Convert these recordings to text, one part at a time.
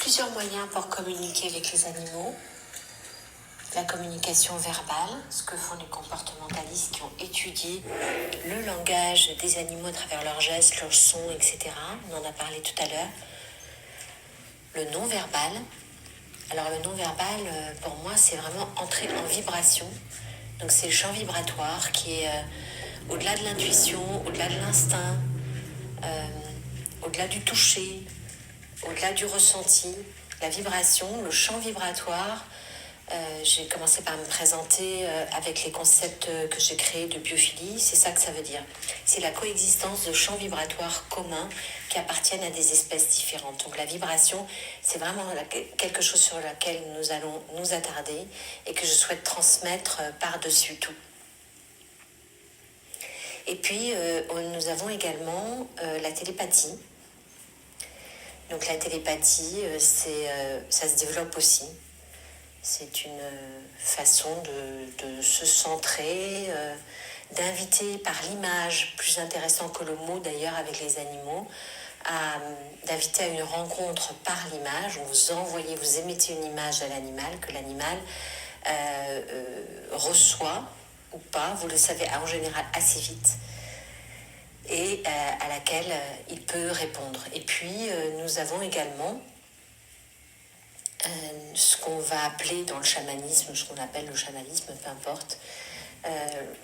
plusieurs moyens pour communiquer avec les animaux. La communication verbale, ce que font les comportementalistes qui ont étudié le langage des animaux à travers leurs gestes, leurs sons, etc. On en a parlé tout à l'heure. Le non-verbal. Alors le non-verbal, pour moi, c'est vraiment entrer en vibration. Donc c'est le champ vibratoire qui est au-delà de l'intuition, au-delà de l'instinct, au-delà du toucher, au-delà du ressenti. La vibration, le champ vibratoire. J'ai commencé par me présenter avec les concepts que j'ai créés de biophilie. C'est ça que ça veut dire. C'est la coexistence de champs vibratoires communs qui appartiennent à des espèces différentes. Donc la vibration, c'est vraiment quelque chose sur laquelle nous allons nous attarder et que je souhaite transmettre par-dessus tout. Et puis, nous avons également la télépathie. Donc la télépathie, ça se développe aussi. C'est une façon de se centrer, d'inviter par l'image, plus intéressant que le mot d'ailleurs avec les animaux, d'inviter à une rencontre par l'image. Vous émettez une image à l'animal, que l'animal reçoit ou pas, vous le savez en général assez vite, et à laquelle il peut répondre. Et puis nous avons également ce qu'on va appeler dans le chamanisme, ce qu'on appelle le chamanisme, peu importe,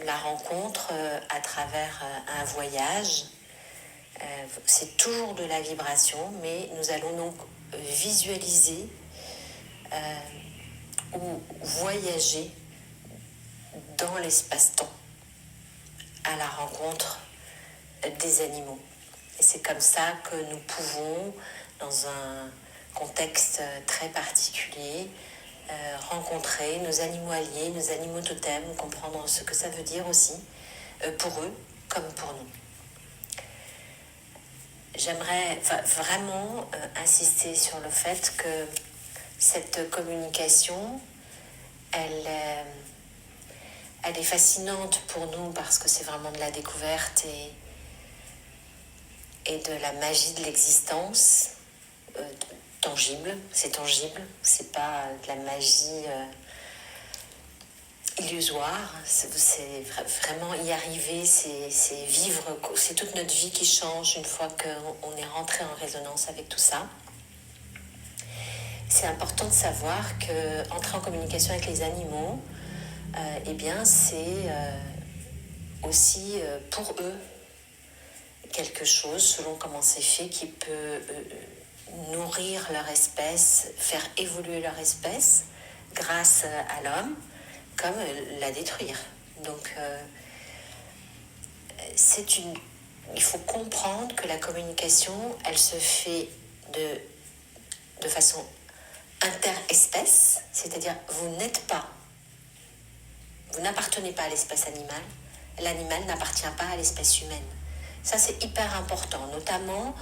la rencontre à travers un voyage. C'est toujours de la vibration, mais nous allons donc visualiser ou voyager dans l'espace-temps à la rencontre des animaux. Et c'est comme ça que nous pouvons, dans un contexte très particulier, rencontrer nos animaux alliés, nos animaux totems, comprendre ce que ça veut dire aussi, pour eux comme pour nous. J'aimerais vraiment insister sur le fait que cette communication, elle est fascinante pour nous parce que c'est vraiment de la découverte et de la magie de l'existence. Tangible, c'est pas de la magie illusoire, c'est vraiment y arriver, c'est vivre, c'est toute notre vie qui change une fois qu'on est rentré en résonance avec tout ça. C'est important de savoir que entrer en communication avec les animaux, eh bien c'est aussi pour eux quelque chose, selon comment c'est fait, qui peut nourrir leur espèce, faire évoluer leur espèce grâce à l'homme, comme la détruire. Donc, il faut comprendre que la communication, elle se fait de façon interespèce, c'est-à-dire vous n'appartenez pas à l'espèce animale, l'animal n'appartient pas à l'espèce humaine. Ça, c'est hyper important, notamment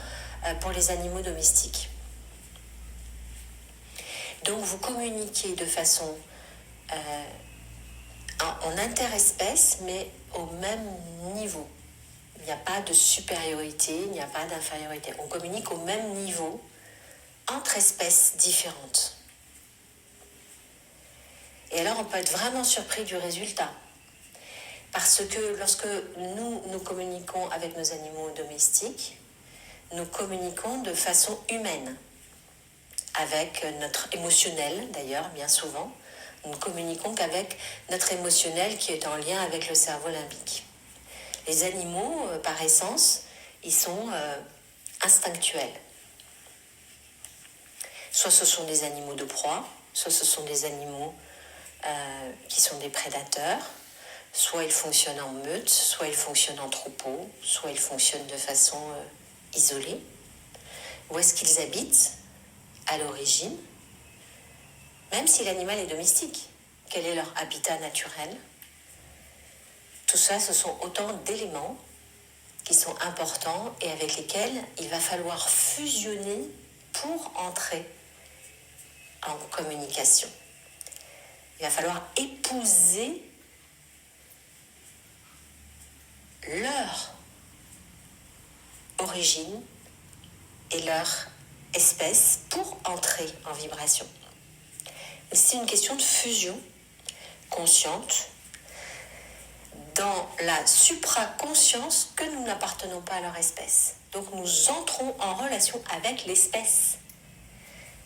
pour les animaux domestiques. Donc, vous communiquez de façon en interespèce, mais au même niveau. Il n'y a pas de supériorité, il n'y a pas d'infériorité. On communique au même niveau entre espèces différentes. Et alors, on peut être vraiment surpris du résultat. Parce que lorsque nous communiquons avec nos animaux domestiques, nous communiquons de façon humaine, avec notre émotionnel d'ailleurs, bien souvent. Nous ne communiquons qu'avec notre émotionnel qui est en lien avec le cerveau limbique. Les animaux, par essence, ils sont instinctuels. Soit ce sont des animaux de proie, soit ce sont des animaux qui sont des prédateurs, soit ils fonctionnent en meute, soit ils fonctionnent en troupeau, soit ils fonctionnent de façon isolée. Où est-ce qu'ils habitent à l'origine? Même si l'animal est domestique, quel est leur habitat naturel? Tout ça, ce sont autant d'éléments qui sont importants et avec lesquels il va falloir fusionner pour entrer en communication. Il va falloir épouser leur origine et leur espèce pour entrer en vibration. C'est une question de fusion consciente dans la supraconscience que nous n'appartenons pas à leur espèce. Donc nous entrons en relation avec l'espèce.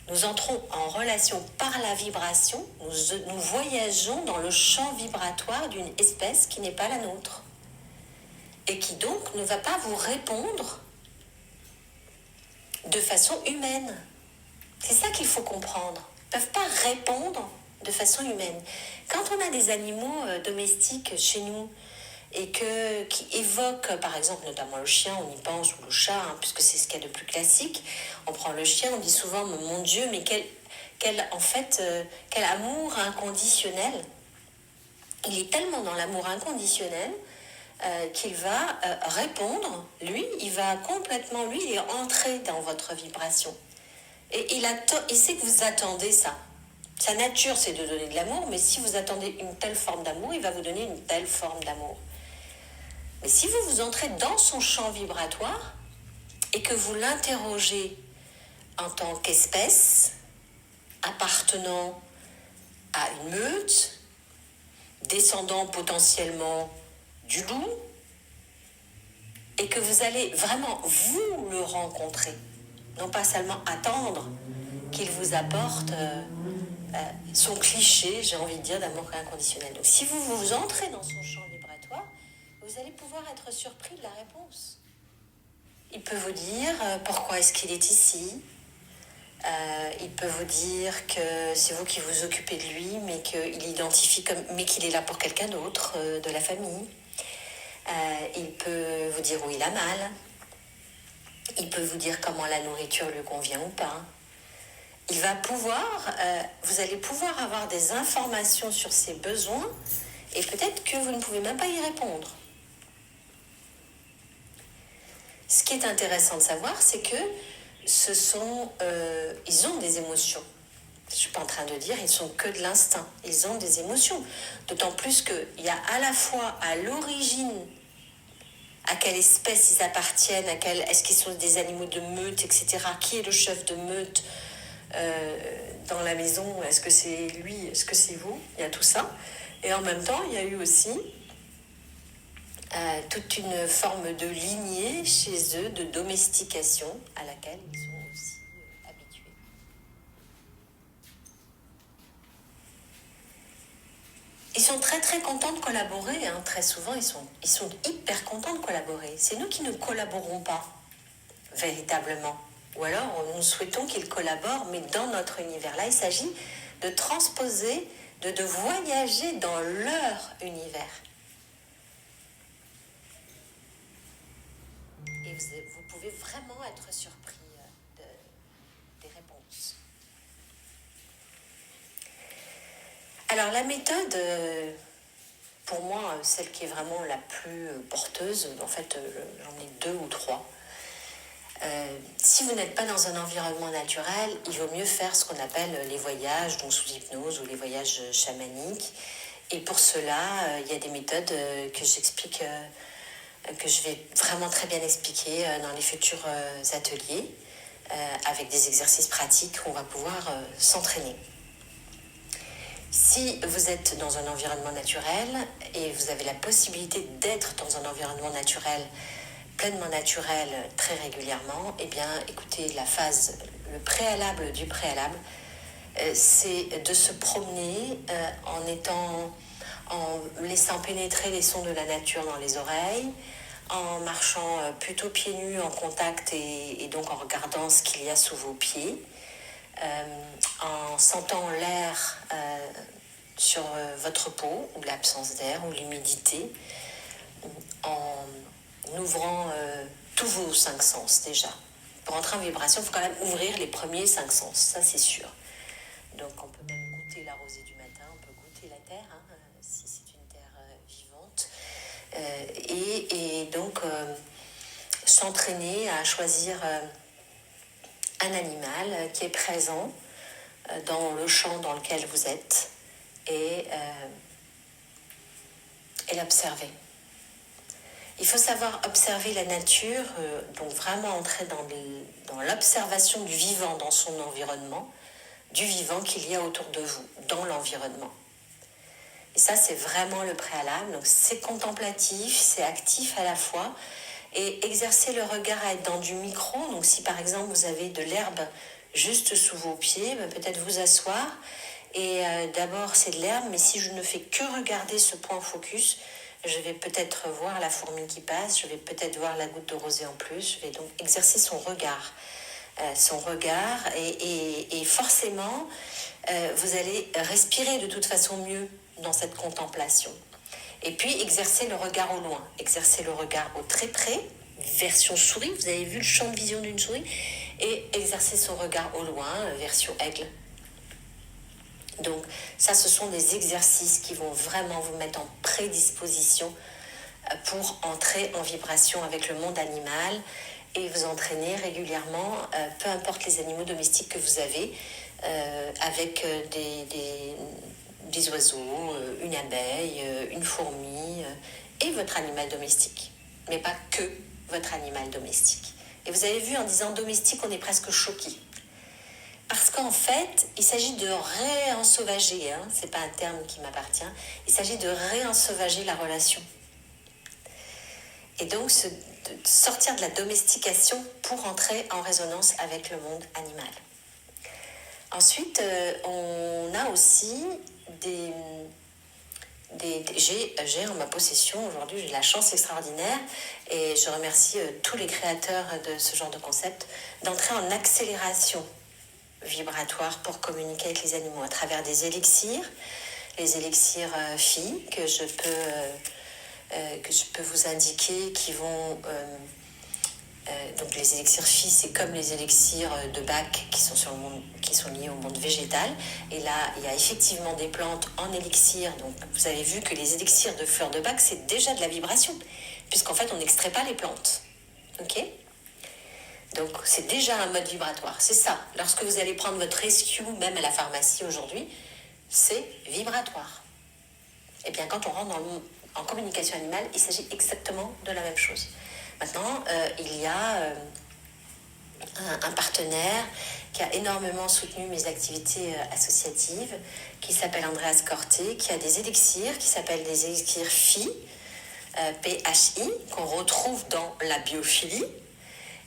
Nous entrons en relation par la vibration, nous voyageons dans le champ vibratoire d'une espèce qui n'est pas la nôtre et qui donc ne va pas vous répondre de façon humaine. C'est ça qu'il faut comprendre. Ils ne peuvent pas répondre de façon humaine. Quand on a des animaux domestiques chez nous et qui évoquent, par exemple, notamment le chien, on y pense, ou le chat, puisque c'est ce qu'il y a de plus classique, on prend le chien, on dit souvent, mon Dieu, mais quel amour inconditionnel. Il est tellement dans l'amour inconditionnel qu'il va répondre, lui, il est entré dans votre vibration. Et il sait que vous attendez ça. Sa nature, c'est de donner de l'amour, mais si vous attendez une telle forme d'amour, il va vous donner une telle forme d'amour. Mais si vous entrez dans son champ vibratoire et que vous l'interrogez en tant qu'espèce, appartenant à une meute, descendant potentiellement du loup, et que vous allez vraiment vous le rencontrer, non pas seulement attendre qu'il vous apporte son cliché, j'ai envie de dire, d'amour inconditionnel. Donc si vous entrez dans son champ vibratoire, vous allez pouvoir être surpris de la réponse. Il peut vous dire pourquoi est-ce qu'il est ici. Il peut vous dire que c'est vous qui vous occupez de lui, mais qu'il est là pour quelqu'un d'autre de la famille. Il peut vous dire où il a mal. Il peut vous dire comment la nourriture lui convient ou pas. Vous allez pouvoir avoir des informations sur ses besoins et peut-être que vous ne pouvez même pas y répondre. Ce qui est intéressant de savoir, c'est que ils ont des émotions. Je ne suis pas en train de dire ils sont que de l'instinct. Ils ont des émotions. D'autant plus qu'il y a à la fois à l'origine à quelle espèce ils appartiennent, est-ce qu'ils sont des animaux de meute, etc. Qui est le chef de meute dans la maison? Est-ce que c'est lui? Est-ce que c'est vous? Il y a tout ça. Et en même temps, il y a eu aussi toute une forme de lignée chez eux, de domestication à laquelle ils sont aussi habitués. Ils sont très très contents de collaborer, très souvent ils sont hyper contents de collaborer. C'est nous qui ne collaborons pas véritablement. Ou alors nous souhaitons qu'ils collaborent, mais dans notre univers. Là, il s'agit de transposer, de voyager dans leur univers. Et vous pouvez vraiment être surpris des réponses. Alors la méthode, pour moi, celle qui est vraiment la plus porteuse, en fait j'en ai 2 ou 3. Si vous n'êtes pas dans un environnement naturel, il vaut mieux faire ce qu'on appelle les voyages, donc sous hypnose ou les voyages chamaniques. Et pour cela, il y a des méthodes que j'explique, que je vais vraiment très bien expliquer dans les futurs ateliers, avec des exercices pratiques où on va pouvoir s'entraîner. Si vous êtes dans un environnement naturel et vous avez la possibilité d'être dans un environnement naturel, pleinement naturel, très régulièrement, eh bien, écoutez, le préalable du préalable, c'est de se promener en laissant pénétrer les sons de la nature dans les oreilles, en marchant plutôt pieds nus en contact et donc en regardant ce qu'il y a sous vos pieds, en sentant l'air sur votre peau, ou l'absence d'air, ou l'humidité, en ouvrant tous vos 5 sens déjà. Pour entrer en vibration, il faut quand même ouvrir les premiers 5 sens, ça c'est sûr. Donc on peut même goûter la rosée du matin, on peut goûter la terre, si c'est une terre vivante. Et donc s'entraîner à choisir un animal qui est présent dans le champ dans lequel vous êtes et l'observer. Il faut savoir observer la nature, donc vraiment entrer dans l'observation du vivant dans son environnement, du vivant qu'il y a autour de vous, dans l'environnement. Et ça, c'est vraiment le préalable. Donc, c'est contemplatif, c'est actif à la fois. Et exercer le regard à être dans du micro. Donc, si par exemple, vous avez de l'herbe juste sous vos pieds, peut-être vous asseoir. Et d'abord, c'est de l'herbe, mais si je ne fais que regarder ce point focus, je vais peut-être voir la fourmi qui passe, je vais peut-être voir la goutte de rosée en plus. Je vais donc exercer son regard. Et forcément, vous allez respirer de toute façon mieux dans cette contemplation. Et puis, exercer le regard au loin, exercer le regard au très près, version souris, vous avez vu le champ de vision d'une souris, et exercer son regard au loin, version aigle. Donc, ça, ce sont des exercices qui vont vraiment vous mettre en prédisposition pour entrer en vibration avec le monde animal et vous entraîner régulièrement, peu importe les animaux domestiques que vous avez, avec des oiseaux, une abeille, une fourmi et votre animal domestique. Mais pas que votre animal domestique. Et vous avez vu, en disant domestique, on est presque choqué. Parce qu'en fait, il s'agit de réensauvager, c'est pas un terme qui m'appartient, il s'agit de réensauvager la relation. Et donc, de sortir de la domestication pour entrer en résonance avec le monde animal. Ensuite, on a aussi j'ai en ma possession aujourd'hui, j'ai la chance extraordinaire et je remercie tous les créateurs de ce genre de concept d'entrer en accélération vibratoire pour communiquer avec les animaux à travers des élixirs, les élixirs filles que je peux vous indiquer qui vont donc les élixirs filles, c'est comme les élixirs de Bach qui sont liés au monde végétal. Et là, il y a effectivement des plantes en élixir. Donc, vous avez vu que les élixirs de fleurs de Bach, c'est déjà de la vibration, puisqu'en fait, on n'extrait pas les plantes. Ok ? Donc, c'est déjà un mode vibratoire. C'est ça. Lorsque vous allez prendre votre rescue, même à la pharmacie aujourd'hui, c'est vibratoire. Et bien, quand on rentre en communication animale, il s'agit exactement de la même chose. Maintenant, il y a un partenaire qui a énormément soutenu mes activités associatives, qui s'appelle Andreas Corté, qui a des élixirs qui s'appellent des élixirs PHI, PHI, qu'on retrouve dans la biophilie,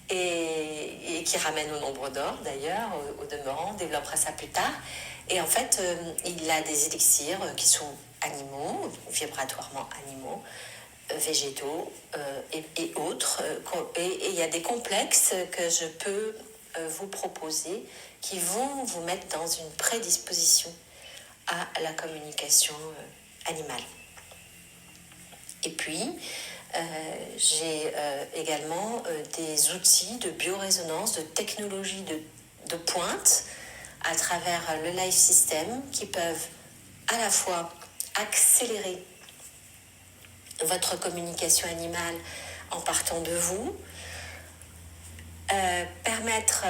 et qui ramène au nombre d'or d'ailleurs, au demeurant, on développera ça plus tard. Et en fait, il a des élixirs qui sont animaux, vibratoirement animaux, végétaux et autres. Et il y a des complexes que je peux vous proposer qui vont vous mettre dans une prédisposition à la communication animale. Et puis, j'ai également des outils de biorésonance, de technologie de pointe à travers le Life System qui peuvent à la fois accélérer votre communication animale en partant de vous, permettre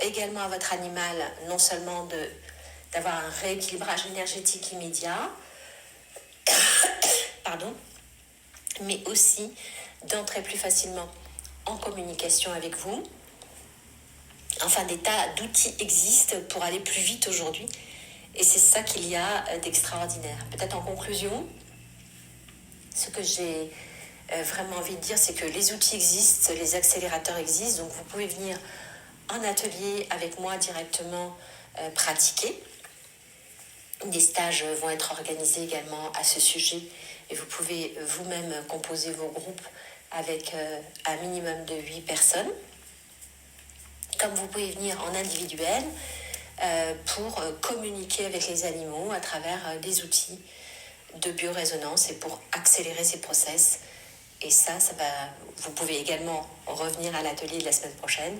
également à votre animal non seulement d'avoir un rééquilibrage énergétique immédiat, pardon, mais aussi d'entrer plus facilement en communication avec vous. Enfin, des tas d'outils existent pour aller plus vite aujourd'hui. Et c'est ça qu'il y a d'extraordinaire. Peut-être en conclusion, ce que j'ai vraiment envie de dire, c'est que les outils existent, les accélérateurs existent. Donc, vous pouvez venir en atelier avec moi directement pratiquer. Des stages vont être organisés également à ce sujet. Et vous pouvez vous-même composer vos groupes avec un minimum de 8 personnes. Comme vous pouvez venir en individuel pour communiquer avec les animaux à travers des outils de biorésonance et pour accélérer ces process. Et ça va. Vous pouvez également revenir à l'atelier de la semaine prochaine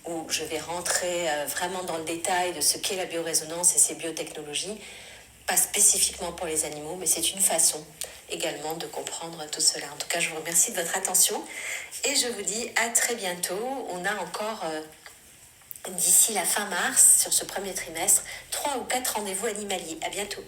où je vais rentrer vraiment dans le détail de ce qu'est la biorésonance et ses biotechnologies, pas spécifiquement pour les animaux, mais c'est une façon également de comprendre tout cela. En tout cas, je vous remercie de votre attention et je vous dis à très bientôt. On a encore, d'ici la fin mars, sur ce premier trimestre, 3 ou 4 rendez-vous animaliers. À bientôt.